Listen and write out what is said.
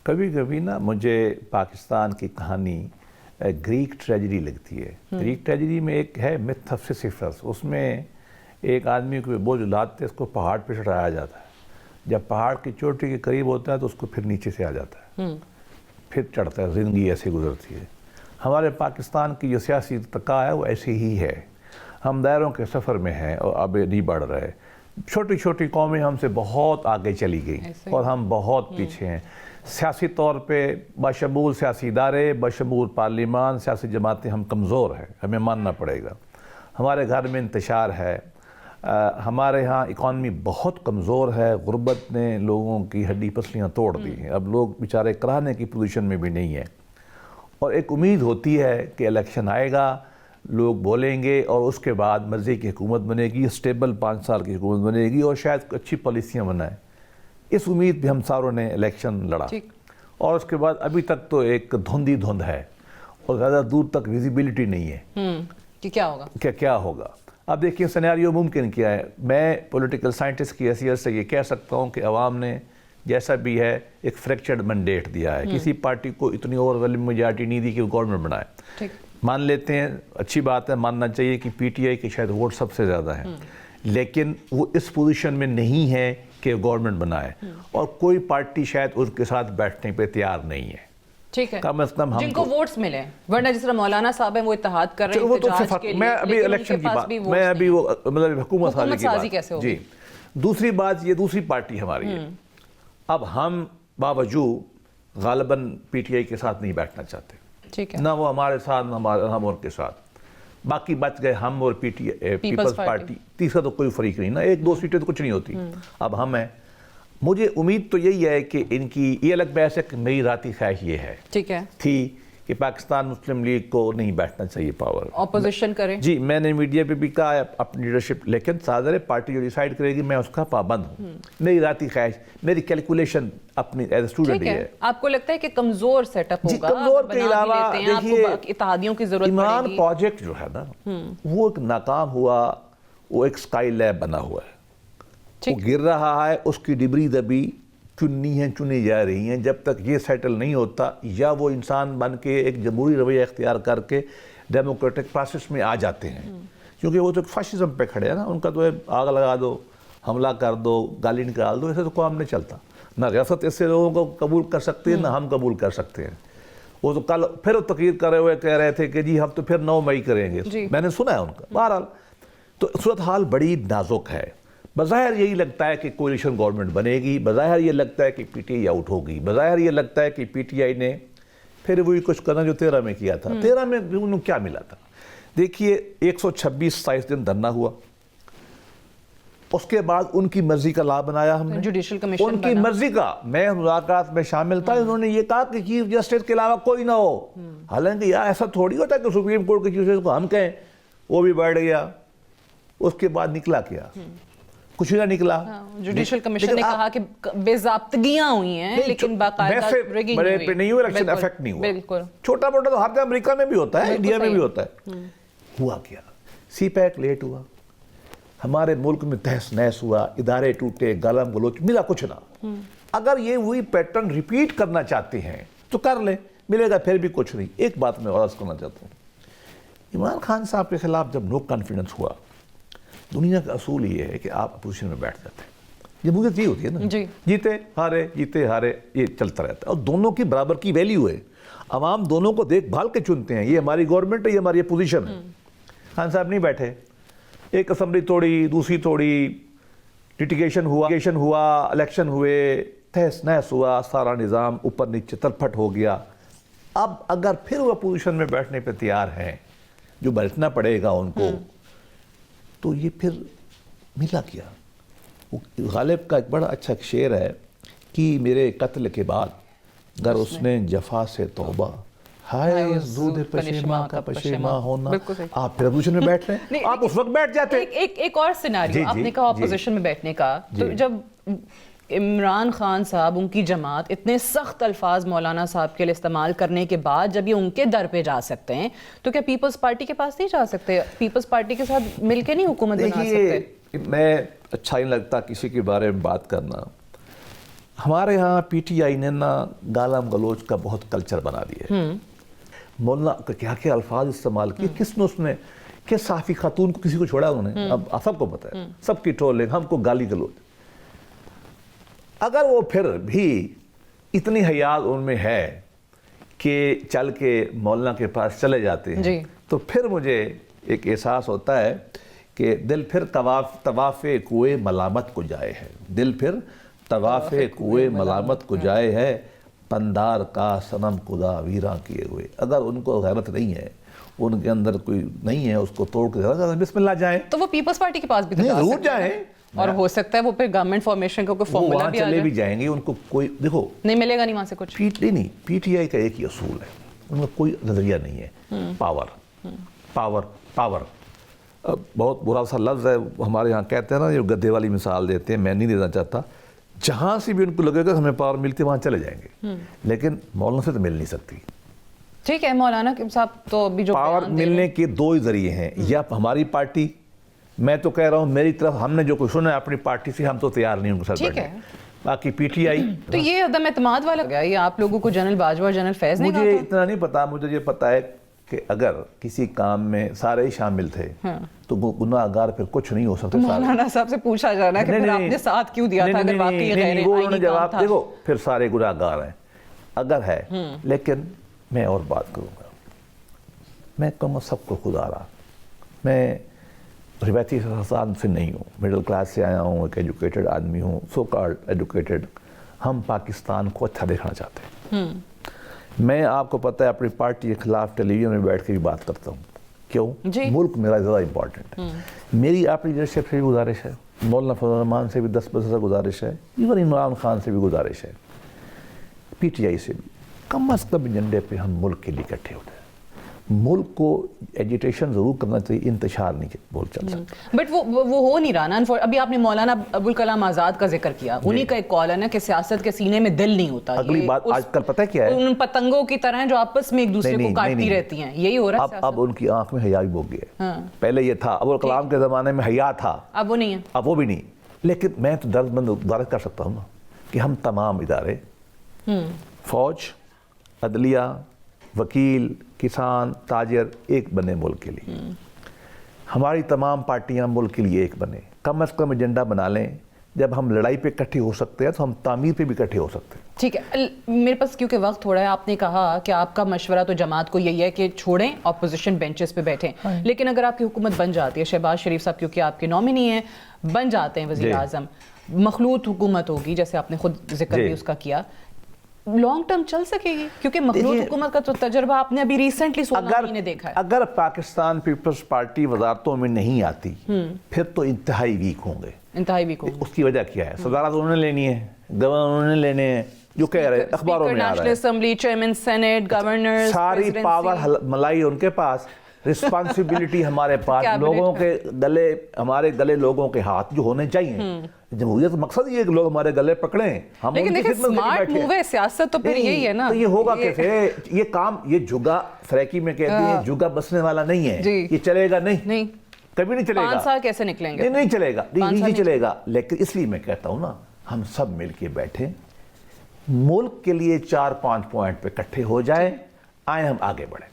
کبھی کبھی نا مجھے پاکستان کی کہانی گریک ٹریجڈی لگتی ہے. گریک ٹریجڈی میں ایک ہے myth of Sisyphus. اس میں ایک آدمی کو بوجھ لاتے اس کو پہاڑ پہ چڑھایا جاتا ہے. جب پہاڑ کی چوٹی کے قریب ہوتا ہے تو اس کو پھر نیچے سے آ جاتا ہے, پھر چڑھتا ہے. زندگی ایسے گزرتی ہے. ہمارے پاکستان کی جو سیاسی ارتقاء ہے وہ ایسی ہی ہے. ہم دائروں کے سفر میں ہیں اور اب نہیں بڑھ رہے. چھوٹی چھوٹی قومیں ہم سے بہت آگے چلی گئیں اور ہم بہت پیچھے ہیں. سیاسی طور پہ بشمول سیاسی ادارے, بشمول پارلیمان, سیاسی جماعتیں ہم کمزور ہیں, ہمیں ماننا پڑے گا. ہمارے گھر میں انتشار ہے, ہمارے ہاں اکانومی بہت کمزور ہے. غربت نے لوگوں کی ہڈی پسلیاں توڑ دی ہیں. اب لوگ بیچارے کرانے کی پوزیشن میں بھی نہیں ہیں. اور ایک امید ہوتی ہے کہ الیکشن آئے گا, لوگ بولیں گے اور اس کے بعد مزے کی حکومت بنے گی, اسٹیبل 5 سال کی حکومت بنے گی اور شاید اچھی پالیسیاں بنائیں. اس امید پہ ہم ساروں نے الیکشن لڑا اور اس کے بعد ابھی تک تو ایک دھند ہی دھند ہے اور زیادہ دور تک ویزیبلٹی نہیں ہے کہ کیا ہوگا. کیا ہوگا. اب دیکھیں سینیریو ممکن کیا ہے. میں پولیٹیکل سائنٹسٹ کی حیثیت سے یہ کہہ سکتا ہوں کہ عوام نے جیسا بھی ہے ایک فریکچرڈ مینڈیٹ دیا ہے. کسی پارٹی کو اتنی اوورولمنگ میجارٹی نہیں دی کہ وہ گورنمنٹ بنائے. مان لیتے ہیں, اچھی بات ہے, ماننا چاہیے کہ پی ٹی آئی کے شاید ووٹ سب سے زیادہ ہیں, لیکن وہ اس پوزیشن میں نہیں ہے کہ گورنمنٹ بنائے اور کوئی پارٹی شاید ان کے ساتھ بیٹھنے پہ تیار نہیں ہے. ٹھیک ہے, کم از کم ہم جن کو ووٹس ملے, ورنہ جس طرح مولانا صاحب ہیں وہ اتحاد کر رہے ہیں احتجاج کے لیے. میں ابھی الیکشن کی بات, میں ابھی وہ مطلب حکومت سازی کی بات. جی, دوسری بات یہ دوسری پارٹی ہماری ہے. اب ہم باوجود غالباً پی ٹی آئی کے ساتھ نہیں بیٹھنا چاہتے, نہ وہ ہمارے ساتھ نہ ہم ان کے ساتھ. باقی بچ گئے ہم اور P T I, Peoples Party. تیسرا تو کوئی فریق نہیں نا, 1-2 سیٹیں تو کچھ نہیں ہوتی. اب ہم ہیں. مجھے امید تو یہی ہے کہ ان کی یہ الگ بحث ہے کہ میری ذاتی خواہش یہ ہے تھی کہ پاکستان مسلم لیگ کو نہیں بیٹھنا چاہیے پاور, اپوزیشن کرے. جی, میں نے میڈیا پہ بھی کہا ہے اپنی لیڈرشپ, لیکن صادر پارٹی جو ڈیسائیڈ کرے گی میں اس کا پابند ہوں. میری ذاتی خواہش, میری کیلکولیشن اپنی ایز اسٹوڈنٹ ہے. آپ کو لگتا ہے کہ کمزور سیٹ اپ ہوگا؟ کمزور کے علاوہ دیکھیے اتحادیوں کی ضرورت پڑے گی. ایمان پروجیکٹ جو ہے نا وہ ایک ناکام ہوا, وہ ایک سکائی لیب بنا ہوا ہے, وہ گر رہا ہے, اس کی ڈبری دبی چنی جا رہی ہیں. جب تک یہ سیٹل نہیں ہوتا یا وہ انسان بن کے ایک جمہوری رویہ اختیار کر کے ڈیموکریٹک پروسیس میں آ جاتے ہیں, کیونکہ وہ تو فاشزم پہ کھڑے ہیں نا, ان کا تو آگ لگا دو, حملہ کر دو, گالی نکال دو, ایسے تو کام نہیں چلتا. نہ ریاست ایسے لوگوں کو قبول کر سکتے ہیں نہ ہم قبول کر سکتے ہیں. وہ تو کل پھر تقریر کر رہے ہوئے کہہ رہے تھے کہ جی ہم تو پھر 9 مئی کریں گے. میں نے سنا ہے ان کا. بہرحال تو صورتحال بڑی نازک ہے. بظاہر یہی لگتا ہے کہ کولیشن گورنمنٹ بنے گی, بظاہر یہ لگتا ہے کہ پی ٹی آئی آؤٹ ہوگی, بظاہر یہ لگتا ہے کہ پی ٹی آئی نے پھر وہی کچھ کرنا جو 13 میں کیا تھا. 13 میں انہوں کیا ملا تھا؟ دیکھیے 126 دن دھرنا ہوا, اس کے بعد ان کی مرضی کا لا بنایا ہم نے, جوڈیشل کمیشن ان کی مرضی کا. میں مذاکرات میں شامل تھا, انہوں نے یہ کہا کہ چیف جسٹس کے علاوہ کوئی نہ ہو. حالانکہ یار ایسا تھوڑی ہوتا ہے کہ سپریم کورٹ کے چیف جسٹس کو ہم کہیں, وہ بھی بیٹھ گیا. اس کے بعد نکلا کیا؟ کچھ نہ نکلا. جوڈیشل کمیشن نے کہا کہ بے ضابطگیاں ہوئی ہیں لیکن باقاعدہ ریگنگ بڑے پہ نہیں ہوا, الیکشن افیکٹ نہیں ہوا. بالکل چھوٹا موٹا تو ہر جگہ امریکہ میں بھی ہوتا ہے, انڈیا میں بھی ہوتا ہے. ہوا کیا؟ سی پیک لیٹ ہوا, ہمارے ملک میں تہس نہس ہوا, ادارے ٹوٹے, گالم گلوچ, ملا کچھ نہ. اگر یہ وہی پیٹرن ریپیٹ کرنا چاہتے ہیں تو کر لیں, ملے گا پھر بھی کچھ نہیں. ایک بات میں عرض کرنا چاہتا ہوں, عمران خان صاحب کے خلاف جب نو کانفیڈنس ہوا, دنیا کا اصول یہ ہے کہ آپ اپوزیشن میں بیٹھ جاتے ہیں. جمہوریت یہ ہوتی ہے نا, جیتے ہارے یہ چلتا رہتا ہے. اور دونوں کی برابر کی ویلیو ہے, عوام دونوں کو دیکھ بھال کے چنتے ہیں. یہ ہماری گورنمنٹ ہے, یہ ہماری اپوزیشن ہے. خان صاحب نہیں بیٹھے, ایک اسمبلی توڑی, دوسری توڑی, لٹیگیشن ہوا, الیکشن ہوئے, تہس نہس ہوا, سارا نظام اوپر نیچے تلپٹ ہو گیا. اب اگر پھر وہ اپوزیشن میں بیٹھنے پہ تیار ہیں, جو بیٹھنا پڑے گا ان کو, تو یہ پھر ملا کیا. غالب کا ایک بڑا اچھا شعر ہے کہ میرے قتل کے بعد گر اس نے جفا سے توبہ, ہائے زود پشیماں کا پشیماں ہونا. آپ پھر اپوزیشن میں بیٹھ رہے ہیں, آپ اس وقت بیٹھ جاتے. ایک اور سیناریو آپ نے کہا اپوزیشن میں بیٹھنے کا, تو جب عمران خان صاحب, ان کی جماعت اتنے سخت الفاظ مولانا صاحب کے لیے استعمال کرنے کے بعد جب یہ ان کے در پہ جا سکتے ہیں, تو کیا پیپلز پارٹی کے پاس نہیں جا سکتے؟ پیپلز پارٹی کے ساتھ مل کے نہیں حکومت بنا سکتے؟ میں اچھا نہیں لگتا کسی کے بارے میں بات کرنا. ہمارے ہاں پی ٹی آئی نے نا گالم گلوچ کا بہت کلچر بنا دیا ہے. مولانا کا کیا کیا الفاظ استعمال کیے, کس نے اس نے کہ صحافی خاتون کو کسی کو چھوڑا انہوں نے, اب سب کو پتہ ہے, سب کی ٹرولنگ, ہم کو گالی گلوچ. اگر وہ پھر بھی اتنی حیات ان میں ہے کہ چل کے مولانا کے پاس چلے جاتے ہیں, تو پھر مجھے ایک احساس ہوتا ہے کہ دل پھر طواف کوئے ملامت کو جائے ہے, دل پھر طواف کوئے ملامت کو جائے ہے, پندار کا صنم خدا ویراں کیے ہوئے. اگر ان کو غیرت نہیں ہے, ان کے اندر کوئی نہیں ہے, اس کو توڑ کے بسم اللہ جائیں, تو وہ پیپلز پارٹی کے پاس بھی ضرور جائیں, اور ہو سکتا ہے وہ پھر گورنمنٹ فارمیشن کا کوئی فارمولا بھی آ جائے. چلے بھی جائیں گے, ان کو کوئی دیکھو نہیں ملے گا نہیں وہاں سے کچھ. نہیں, پی ٹی آئی کا ایک ہی اصول ہے, ان کا کوئی نظریہ نہیں ہے. پاور پاور پاور, بہت برا سا لفظ ہے, ہمارے یہاں کہتے ہیں نا, یہ گدھے والی مثال دیتے ہیں, میں نہیں دینا چاہتا. جہاں سے بھی ان کو لگے گا ہمیں پاور ملتی وہاں چلے جائیں گے, لیکن مولانا سے تو مل نہیں سکتی. ٹھیک ہے مولانا صاحب, تو ابھی جو پاور ملنے کے دو ہی ذریعے ہیں, یا ہماری پارٹی, میں تو کہہ رہا ہوں میری طرف ہم نے جو کچھ سنا ہے اپنی پارٹی سے, ہم تو تیار نہیں ان کو ساتھ بیٹھنے. باقی پی ٹی آئی تو یہ عدم اعتماد والا گیا, یہ آپ لوگوں کو جنرل باجوہ اور جنرل فیض نے کہا مجھے تھا. اتنا نہیں پتا, مجھے یہ پتا ہے کہ اگر کسی کام میں سارے ہی شامل تھے تو گناہ گار پھر کچھ نہیں ہو سکتے. مولانا صاحب سے پوچھا جانا کہ پھر آپ نے ساتھ کیوں دیا تھا, اگر واقعی غیر آئینی کام تھا. دیکھو پھر سارے گناہ گار ہیں اگر ہے, لیکن میں اور بات کروں گا, میں کہوں گا سب کو خدا رہا, میں روایتی خاندان سے نہیں ہوں, مڈل کلاس سے آیا ہوں, ایک ایجوکیٹڈ آدمی ہوں, سو کالڈ ایجوکیٹڈ. ہم پاکستان کو اچھا دیکھنا چاہتے ہیں. میں آپ کو پتہ ہے اپنی پارٹی کے خلاف ٹیلی ویژن میں بیٹھ کے بھی بات کرتا ہوں. کیوں؟ ملک میرا زیادہ امپورٹنٹ ہے. میری آپ کی لیڈرشپ سے بھی گزارش ہے, مولانا فضل الرحمان سے بھی 10% گزارش ہے, ایون عمران خان سے بھی گزارش ہے, پی ٹی آئی سے بھی, کم از کم ایجنڈے پہ ہم ملک کے لیے اکٹھے ہوتے ہیں. ملک کو ایجیٹیشن ضرور کرنا چاہیے, انتشار نہیں بول چل سکتا. بٹ وہ ہو نہیں رہا نا. ابھی آپ نے مولانا ابوالکلام آزاد کا ذکر کیا, انہی کا ایک کال ہے نا کہ سیاست کے سینے میں دل نہیں ہوتا. اگلی بات آج کل پتہ کیا ہے, ان پتنگوں کی طرح جو آپس میں ایک دوسرے کو کاٹتی رہتی ہیں, یہی ہو رہا ہے. اب ان کی آنکھ میں حیا بھی بھوگ گیا. پہلے یہ تھا, ابوالکلام کے زمانے میں حیا تھا, اب وہ نہیں ہے, اب وہ بھی نہیں. لیکن میں تو درد مند گزارش کر سکتا ہوں نا کہ ہم تمام ادارے, فوج, عدلیہ, وکیل, کسان, تاجر ایک بنے ملک کے لیے. ہماری تمام پارٹیاں ملک کے لیے ایک بنے, کم از کم ایجنڈا بنا لیں. جب ہم لڑائی پہ اکٹھے ہو سکتے ہیں تو ہم تعمیر پہ بھی اکٹھے ہو سکتے ہیں. ٹھیک ہے, میرے پاس کیونکہ وقت تھوڑا ہے, آپ نے کہا کہ آپ کا مشورہ تو جماعت کو یہی ہے کہ چھوڑیں, اپوزیشن بینچز پہ بیٹھیں. لیکن اگر آپ کی حکومت بن جاتی ہے, شہباز شریف صاحب کیونکہ آپ کے نومینی ہیں, بن جاتے ہیں وزیر اعظم, مخلوط حکومت ہوگی جیسے آپ نے خود ذکر بھی اس کا کیا, لانگ ٹرم چل سکے گی؟ کیونکہ مخلوط حکومت کا تو تجربہ آپ نے ابھی ریسنٹلی 16 مہینے دیکھا ہے. اگر پاکستان پیپلز پارٹی وزارتوں میں نہیں آتی پھر تو انتہائی ویک ہوں گے. انتہائی ویک ہوں گے. اس کی وجہ کیا ہے؟ صدارت انہوں نے لینی ہے, گورنر انہوں نے لینے ہیں, جو کہہ رہے اخباروں میں آ رہا ہے. National assembly, chairman senate, governor, ساری پاور ملائی ان کے پاس, رسپانسبلٹی ہمارے پاس, لوگوں کے گلے, ہمارے گلے لوگوں کے ہاتھ جو ہونے چاہیے. جمہوریت مقصد یہ ہے کہ لوگ ہمارے گلے پکڑیں, ہم لیکن دیکھیں سمارٹ موو ہے سیاست, تو پھر یہی ہے نا. تو یہ ہوگا کیسے یہ کام, یہ جگہ فریکی میں کہتے ہیں جگہ بسنے والا نہیں ہے, یہ چلے گا نہیں, کبھی نہیں چلے گا. 5 سال کیسے نکلیں گے؟ نہیں چلے گا, نہیں چلے گا. لیکن اس لیے میں کہتا ہوں نا, ہم سب مل کے بیٹھیں, ملک کے لیے 4-5 پوائنٹ پہ اکٹھے ہو جائیں, آئیں ہم آگے بڑھیں.